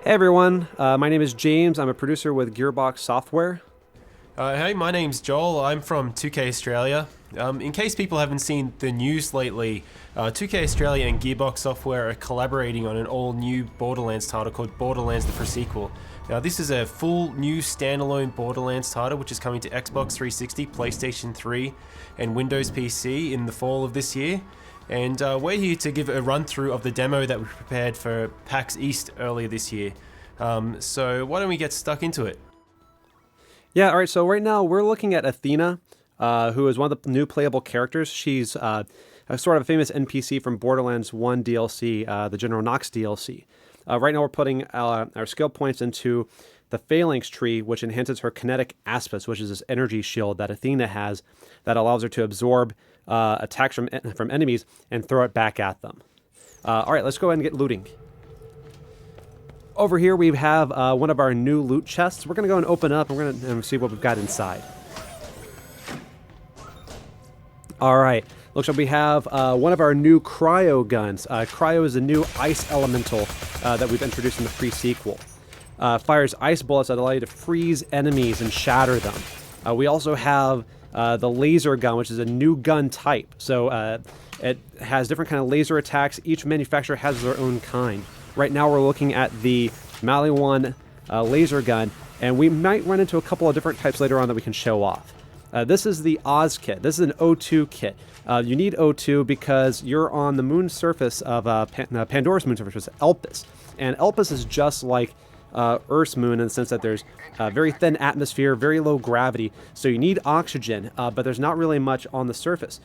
Hey everyone, my name is James. I'm a producer with Gearbox Software. Hey, my name's Joel. I'm from 2K Australia. In case people haven't seen the news lately, 2K Australia and Gearbox Software are collaborating on an all-new Borderlands title called Borderlands the Pre-Sequel. Now, this is a full new standalone Borderlands title which is coming to Xbox 360, PlayStation 3, and Windows PC in the fall of this year. And we're here to give a run-through of the demo that we prepared for PAX East earlier this year. So why don't we get stuck into it? Yeah, alright, so right now we're looking at Athena, who is one of the new playable characters. She's a sort of a famous NPC from Borderlands 1 DLC, the General Knox DLC. Right now we're putting our skill points into the Phalanx tree, which enhances her kinetic aspects, which is this energy shield that Athena has that allows her to absorb attacks from enemies and throw it back at them. Alright, let's go ahead and get looting. Over here we have one of our new loot chests. We're going to go and open up and we're going to see what we've got inside. Alright, looks like we have one of our new cryo guns. Cryo is a new ice elemental that we've introduced in the pre-sequel. Fires ice bullets that allow you to freeze enemies and shatter them. We also have the laser gun, which is a new gun type. So it has different kind of laser attacks. Each manufacturer has their own kind. Right now we're looking at the Maliwan laser gun, and we might run into a couple of different types later on that we can show off. This is the Oz kit. This is an O2 kit. You need O2 because you're on the moon surface of Pandora's moon surface, Elpis. And Elpis is just like Earth's moon in the sense that there's a very thin atmosphere, very low gravity, so you need oxygen, but there's not really much on the surface.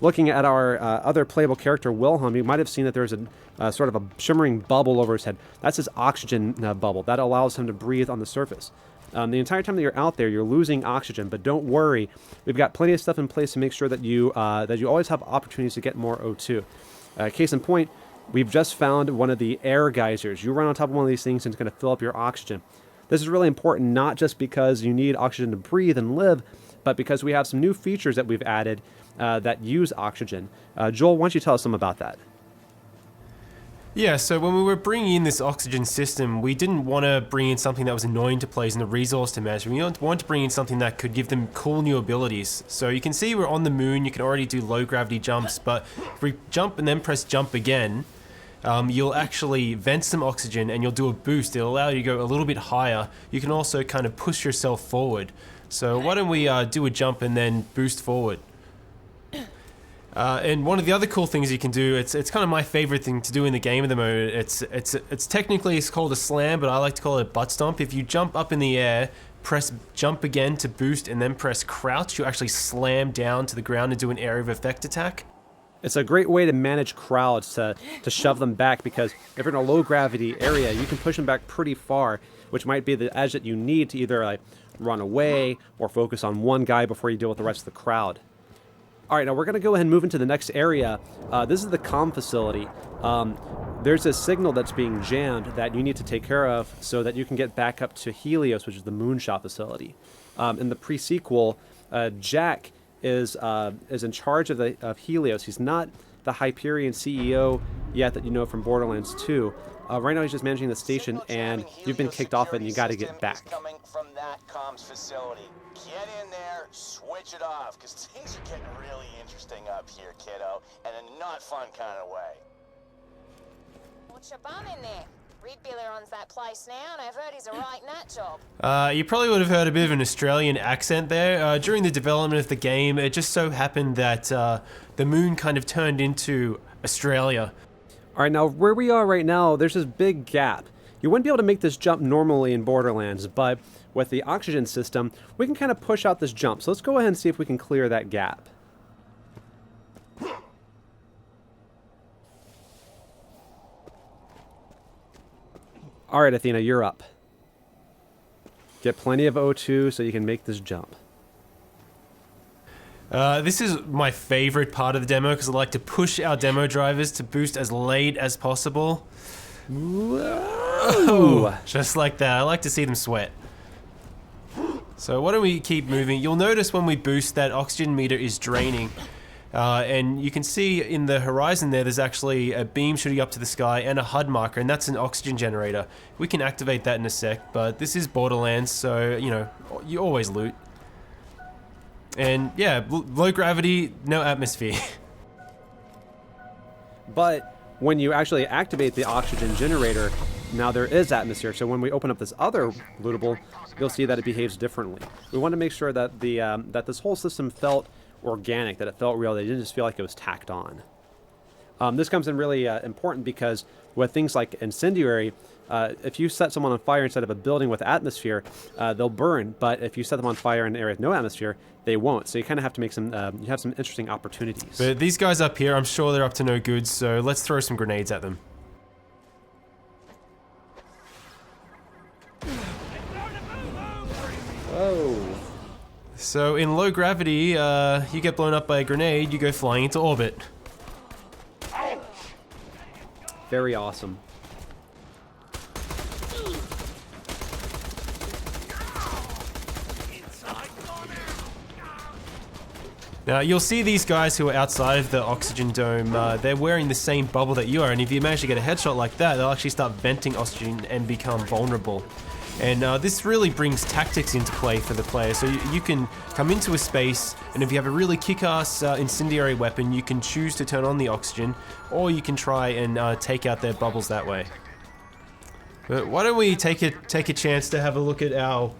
Looking at our other playable character, Wilhelm, you might have seen that there's a sort of a shimmering bubble over his head. That's his oxygen bubble. That allows him to breathe on the surface. The entire time that you're out there, you're losing oxygen, but don't worry. We've got plenty of stuff in place to make sure that you always have opportunities to get more O2. Case in point, we've just found one of the air geysers. You run on top of one of these things and it's going to fill up your oxygen. This is really important, not just because you need oxygen to breathe and live, but because we have some new features that we've added that use oxygen. Joel, why don't you tell us some about that? Yeah, so when we were bringing in this oxygen system, we didn't want to bring in something that was annoying to players and a resource to manage. We wanted to bring in something that could give them cool new abilities. So you can see we're on the moon, you can already do low gravity jumps, but if we jump and then press jump again, you'll actually vent some oxygen and you'll do a boost. It'll allow you to go a little bit higher. You can also kind of push yourself forward. So why don't we do a jump and then boost forward? And one of the other cool things you can do, it's kind of my favorite thing to do in the game at the moment. It's technically called a slam, but I like to call it a butt stomp. If you jump up in the air, press jump again to boost, and then press crouch, you actually slam down to the ground and do an area of effect attack. It's a great way to manage crowds, to shove them back, because if you're in a low gravity area, you can push them back pretty far, which might be the edge that you need to either like run away or focus on one guy before you deal with the rest of the crowd. Alright, now we're going to go ahead and move into the next area. This is the comm facility. There's a signal that's being jammed that you need to take care of so that you can get back up to Helios, which is the moonshot facility. In the pre-sequel, Jack is in charge of Helios. He's not the Hyperion CEO yet that you know from Borderlands 2. Right now he's just managing the station, and you've been kicked off it and you got to get back. Coming from that comms facility. Get in there, switch it off, because things are getting really interesting up here, kiddo, and in a not fun kind of way. What's your bum in there? Reed Biller owns that place now, and I've heard he's a right nut job. You probably would have heard a bit of an Australian accent there. During the development of the game, it just so happened that the moon kind of turned into Australia. Alright, now where we are right now, there's this big gap. You wouldn't be able to make this jump normally in Borderlands, but with the oxygen system, we can kind of push out this jump. So let's go ahead and see if we can clear that gap. Alright, Athena, you're up. Get plenty of O2 so you can make this jump. This is my favorite part of the demo because I like to push our demo drivers to boost as late as possible. Whoa. Just like that. I like to see them sweat. So why don't we keep moving? You'll notice when we boost that oxygen meter is draining. And you can see in the horizon there's actually a beam shooting up to the sky and a HUD marker, and that's an oxygen generator. We can activate that in a sec, but this is Borderlands, so, you know, you always loot. And yeah, low gravity, no atmosphere. But when you actually activate the oxygen generator, now there is atmosphere. So when we open up this other lootable, you'll see that it behaves differently. We want to make sure that the that this whole system felt organic, that it felt real, that it didn't just feel like it was tacked on. This comes in really important because with things like incendiary, if you set someone on fire inside of a building with atmosphere, they'll burn. But if you set them on fire in an area with no atmosphere, they won't. So you kind of have to make some, you have some interesting opportunities. But these guys up here, I'm sure they're up to no good, so let's throw some grenades at them. Whoa. So in low gravity, you get blown up by a grenade, you go flying into orbit. Very awesome. Now you'll see these guys who are outside of the oxygen dome, they're wearing the same bubble that you are, and if you manage to get a headshot like that, they'll actually start venting oxygen and become vulnerable. And this really brings tactics into play for the player. So you can come into a space, and if you have a really kick-ass incendiary weapon, you can choose to turn on the oxygen, or you can try and take out their bubbles that way. But why don't we take a chance to have a look at our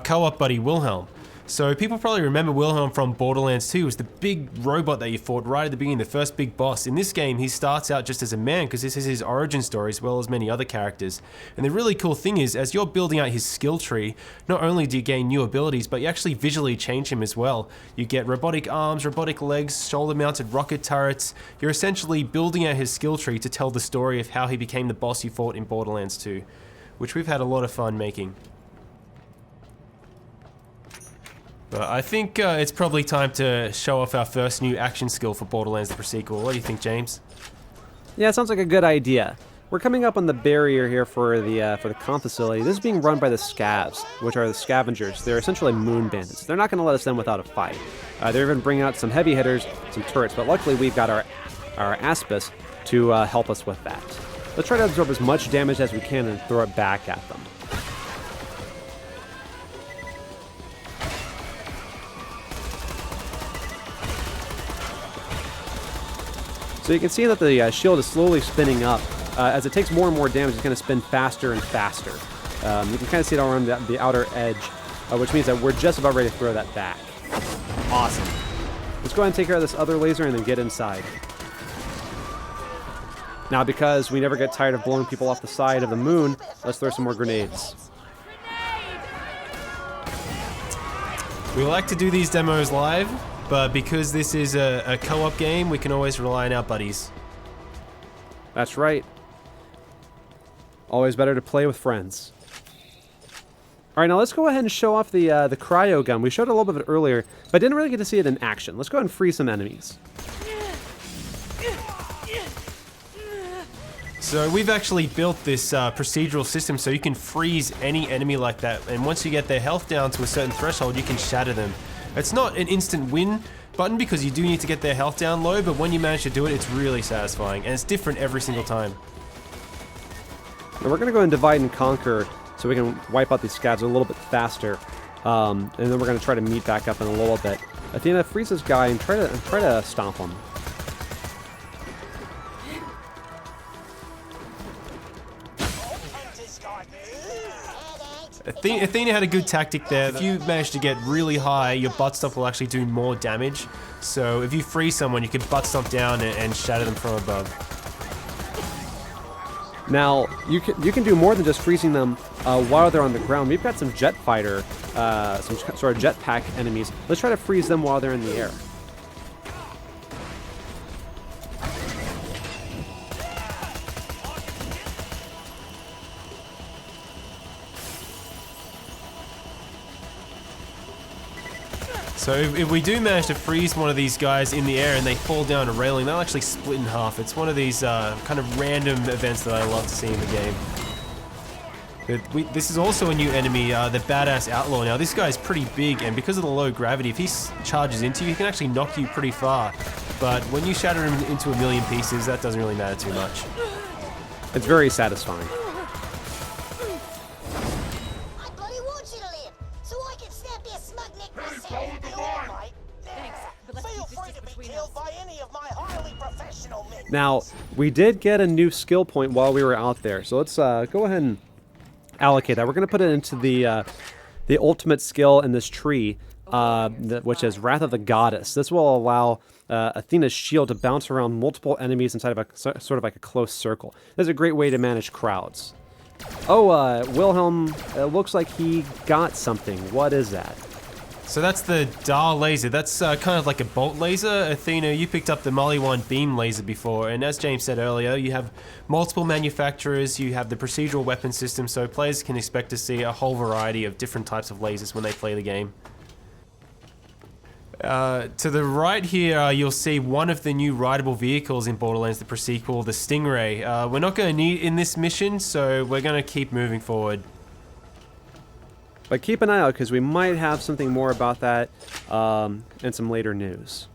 co-op buddy Wilhelm. So people probably remember Wilhelm from Borderlands 2. It was the big robot that you fought right at the beginning, the first big boss. In this game, he starts out just as a man because this is his origin story as well as many other characters. And the really cool thing is, as you're building out his skill tree, not only do you gain new abilities, but you actually visually change him as well. You get robotic arms, robotic legs, shoulder-mounted rocket turrets. You're essentially building out his skill tree to tell the story of how he became the boss you fought in Borderlands 2, which we've had a lot of fun making. But I think it's probably time to show off our first new action skill for Borderlands the Pre-Sequel. What do you think, James? Yeah, it sounds like a good idea. We're coming up on the barrier here for the comp facility. This is being run by the Scavs, which are the scavengers. They're essentially moon bandits. They're not going to let us in without a fight. They're even bringing out some heavy hitters, some turrets, but luckily we've got our Aspis to help us with that. Let's try to absorb as much damage as we can and throw it back at them. So you can see that the shield is slowly spinning up. As it takes more and more damage, it's going to spin faster and faster. You can kind of see it around the outer edge, which means that we're just about ready to throw that back. Awesome. Let's go ahead and take care of this other laser and then get inside. Now, because we never get tired of blowing people off the side of the moon, let's throw some more grenades. We like to do these demos live, but because this is a co-op game, we can always rely on our buddies. That's right. Always better to play with friends. All right, now let's go ahead and show off the cryo gun. We showed a little bit of it earlier, but didn't really get to see it in action. Let's go ahead and freeze some enemies. So we've actually built this procedural system so you can freeze any enemy like that, and once you get their health down to a certain threshold, you can shatter them. It's not an instant win button because you do need to get their health down low, but when you manage to do it, it's really satisfying, and it's different every single time. Now we're going to go and divide and conquer so we can wipe out these scavs a little bit faster, and then we're going to try to meet back up in a little bit. Athena, freeze this guy and try to stomp him. Athena had a good tactic there. If you manage to get really high, your butt stomp will actually do more damage. So if you freeze someone, you can butt stomp down and shatter them from above. Now, you can do more than just freezing them while they're on the ground. We've got some jet fighter, some sort of jetpack enemies. Let's try to freeze them while they're in the air. So if we do manage to freeze one of these guys in the air and they fall down a railing, they'll actually split in half. It's one of these kind of random events that I love to see in the game. This is also a new enemy, the Badass Outlaw. Now, this guy's pretty big, and because of the low gravity, if he charges into you, he can actually knock you pretty far. But when you shatter him into a million pieces, that doesn't really matter too much. It's very satisfying. I bloody want you to live, so I can snap your smug neck myself. You all right? Thanks. Feel free to be killed by any of my highly professional men. Now, we did get a new skill point while we were out there, so let's go ahead and allocate that. We're going to put it into the ultimate skill in this tree, which is Wrath of the Goddess. This will allow Athena's shield to bounce around multiple enemies inside of a sort of like a close circle. This is a great way to manage crowds. Oh, Wilhelm, it looks like he got something. What is that? So that's the Dar laser. That's kind of like a bolt laser. Athena, you picked up the Maliwan beam laser before, and as James said earlier, you have multiple manufacturers, you have the procedural weapon system, so players can expect to see a whole variety of different types of lasers when they play the game. To the right here, you'll see one of the new rideable vehicles in Borderlands, the pre-sequel, the Stingray. We're not going to need it in this mission, so we're going to keep moving forward. But keep an eye out, because we might have something more about that in some later news.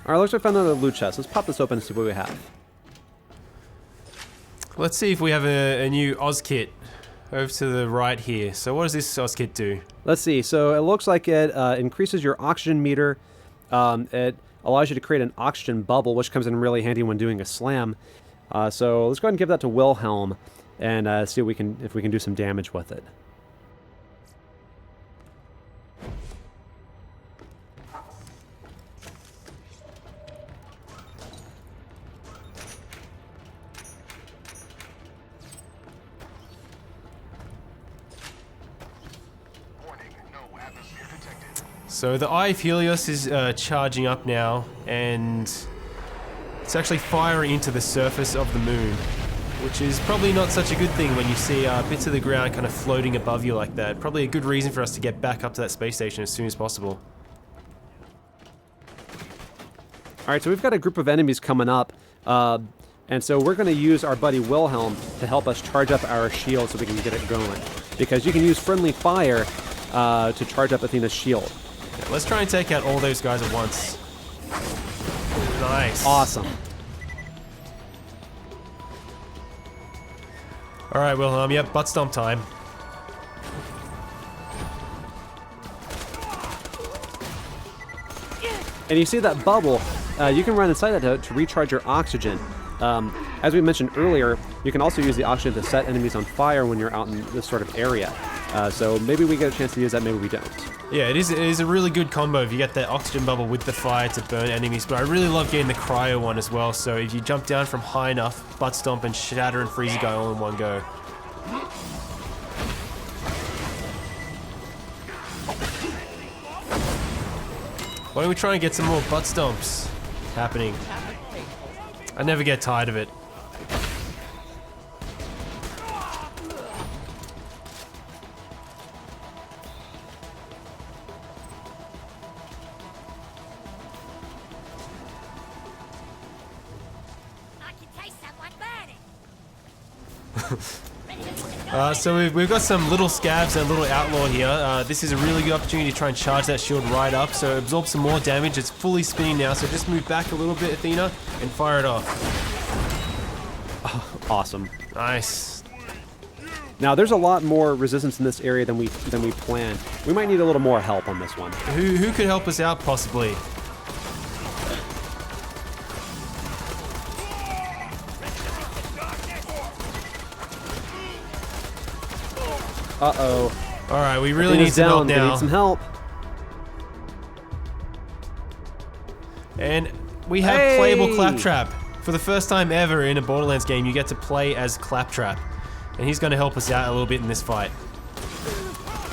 Alright, looks like I found another loot chest. Let's pop this open and see what we have. Let's see if we have a new Oz kit over to the right here. So what does this Oz kit do? Let's see. So it looks like it increases your oxygen meter. It allows you to create an oxygen bubble, which comes in really handy when doing a slam. So let's go ahead and give that to Wilhelm and see if we can do some damage with it. So the Eye of Helios is charging up now, and it's actually firing into the surface of the moon, which is probably not such a good thing when you see bits of the ground kind of floating above you like that. Probably a good reason for us to get back up to that space station as soon as possible. Alright, so we've got a group of enemies coming up, and so we're going to use our buddy Wilhelm to help us charge up our shield so we can get it going. Because you can use friendly fire to charge up Athena's shield. Let's try and take out all those guys at once. Nice. Awesome. Alright, Wilhelm, yep, butt stomp time. And you see that bubble, you can run inside that to recharge your oxygen. As we mentioned earlier, you can also use the oxygen to set enemies on fire when you're out in this sort of area. So maybe we get a chance to use that, maybe we don't. Yeah, it is a really good combo if you get that oxygen bubble with the fire to burn enemies, but I really love getting the cryo one as well, so if you jump down from high enough, butt stomp and shatter and freeze a guy all in one go. Why don't we try and get some more butt stomps happening? I never get tired of it. So we've got some little scabs and a little outlaw here. This is a really good opportunity to try and charge that shield right up, so absorb some more damage. It's fully spinning now, so just move back a little bit, Athena, and fire it off. Oh, awesome. Nice. Now there's a lot more resistance in this area than we planned. We might need a little more help on this one. Who could help us out possibly? Uh-oh. Alright, we really need some help now. We need some help. And we have playable Claptrap. For the first time ever in a Borderlands game, you get to play as Claptrap. And he's going to help us out a little bit in this fight.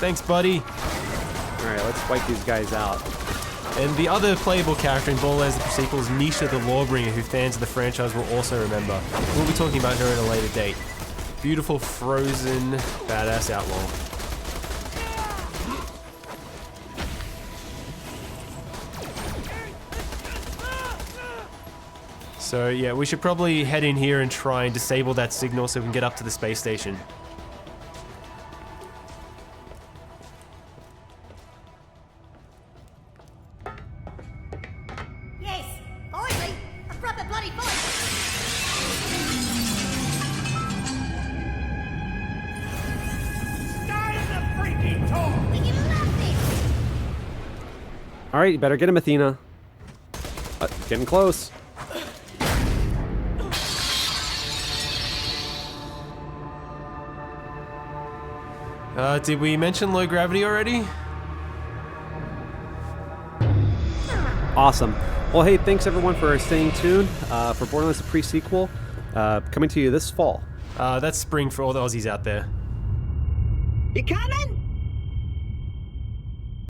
Thanks, buddy. Alright, let's wipe these guys out. And the other playable character in Borderlands the sequel is Nisha the Lawbringer, who fans of the franchise will also remember. We'll be talking about her at a later date. Beautiful, frozen, badass outlaw. So yeah, we should probably head in here and try and disable that signal so we can get up to the space station. Yes, finally, a proper bloody fight. We can love this. All right, you better get him, Athena. Getting close. Did we mention low gravity already? Awesome. Well, hey, thanks everyone for staying tuned for Borderlands the pre-sequel coming to you this fall. That's spring for all the Aussies out there. You coming?